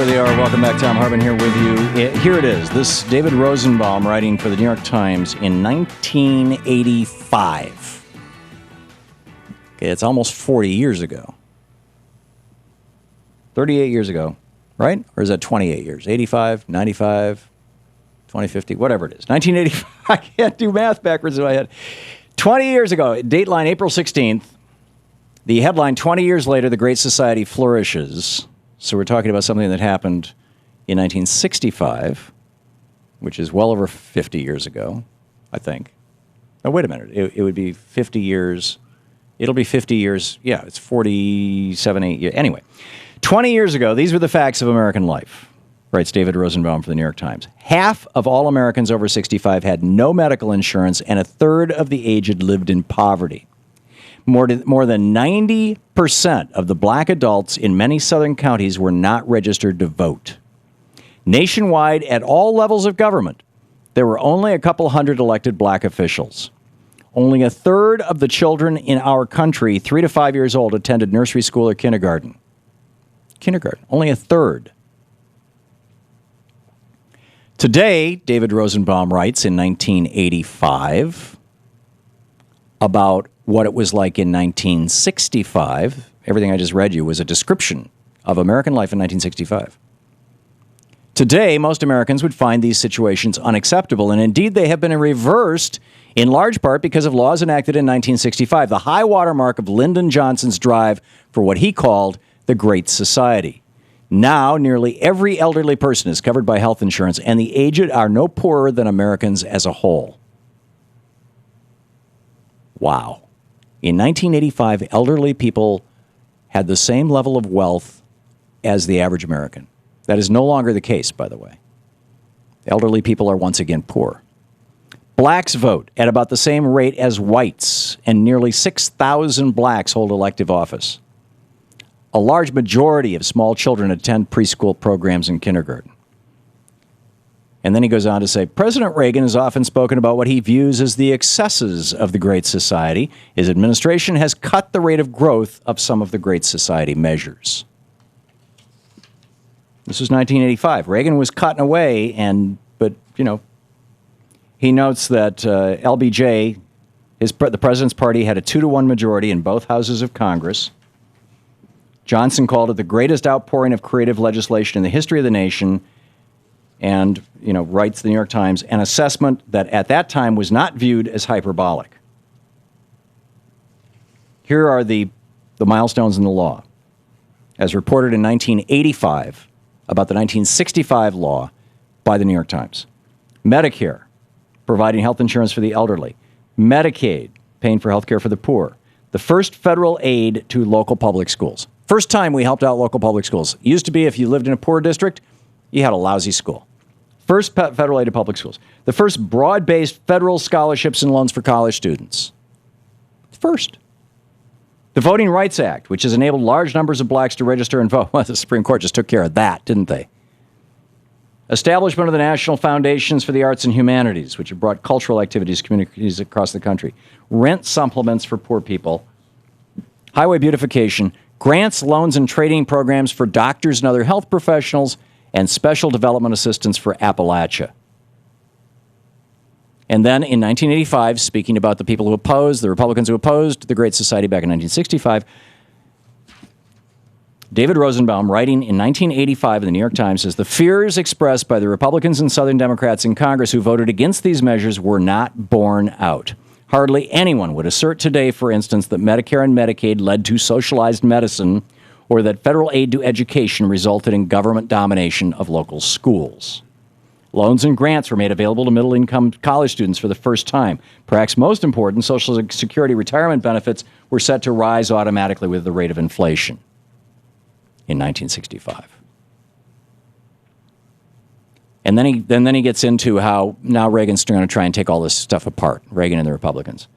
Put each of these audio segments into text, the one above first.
of the hour. Welcome back. Thom Hartmann here with you. Here it is. This David Rosenbaum writing for the New York Times in 1985. Okay, it's almost 40 years ago. 38 years ago, right? Or is that 28 years? 85, 95, 2050, whatever it is. 1985. I can't do math backwards in my head. 20 years ago, dateline April 16th. The headline, 20 years later, the Great Society flourishes. So we're talking about something that happened in 1965, which is well over 50 years ago, I think. Oh, wait a minute. It would be 50 years. It'll be 50 years. Yeah, it's 47, 8 years. Anyway, 20 years ago, these were the facts of American life, writes David Rosenbaum for the New York Times. Half of all Americans over 65 had no medical insurance, and a third of the aged lived in poverty. More than 90% of the black adults in many southern counties were not registered to vote. Nationwide, at all levels of government, there were only a couple hundred elected black officials. Only a third of the children in our country, 3 to 5 years old, attended nursery school or kindergarten. Only a third. Today, David Rosenbaum writes in 1985 about what it was like in 1965. Everything I just read you was a description of American life in 1965. Today, most Americans would find these situations unacceptable, and indeed they have been reversed in large part because of laws enacted in 1965, the high watermark of Lyndon Johnson's drive for what he called the Great Society. Now, nearly every elderly person is covered by health insurance, and the aged are no poorer than Americans as a whole. Wow. In 1985, elderly people had the same level of wealth as the average American. That is no longer the case, by the way. Elderly people are once again poor. Blacks vote at about the same rate as whites, and nearly 6,000 blacks hold elective office. A large majority of small children attend preschool programs and kindergarten. And then he goes on to say, President Reagan has often spoken about what he views as the excesses of the Great Society. His administration has cut the rate of growth of some of the Great Society measures. This was 1985. Reagan was cutting away, but he notes that LBJ, the president's party, had a 2-to-1 majority in both houses of Congress. Johnson called it the greatest outpouring of creative legislation in the history of the nation, and, writes the New York Times, an assessment that at that time was not viewed as hyperbolic. Here are the milestones in the law. As reported in 1985 about the 1965 law by the New York Times. Medicare, providing health insurance for the elderly. Medicaid, paying for health care for the poor. The first federal aid to local public schools. First time we helped out local public schools. It used to be if you lived in a poor district, you had a lousy school. First federal aid to public schools. The first broad-based federal scholarships and loans for college students. First. The Voting Rights Act, which has enabled large numbers of blacks to register and vote. Well, the Supreme Court just took care of that, didn't they? Establishment of the National Foundations for the Arts and Humanities, which have brought cultural activities to communities across the country. Rent supplements for poor people. Highway beautification. Grants, loans, and training programs for doctors and other health professionals, and special development assistance for Appalachia. And then in 1985, speaking about the people who opposed, the Republicans who opposed the Great Society back in 1965, David Rosenbaum, writing in 1985 in the New York Times, says, the fears expressed by the Republicans and Southern Democrats in Congress who voted against these measures were not borne out. Hardly anyone would assert today, for instance, that Medicare and Medicaid led to socialized medicine, or that federal aid to education resulted in government domination of local schools. Loans and grants were made available to middle-income college students for the first time. Perhaps most important, Social Security retirement benefits were set to rise automatically with the rate of inflation in 1965. And then he gets into how now Reagan's going to try and take all this stuff apart, Reagan and the Republicans.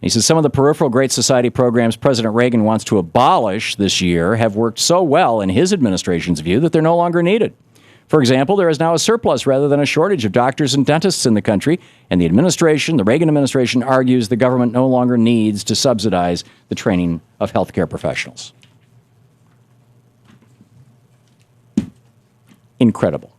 He says some of the peripheral Great Society programs President Reagan wants to abolish this year have worked so well in his administration's view that they're no longer needed. For example, there is now a surplus rather than a shortage of doctors and dentists in the country, and the Reagan administration argues the government no longer needs to subsidize the training of healthcare professionals. incredible.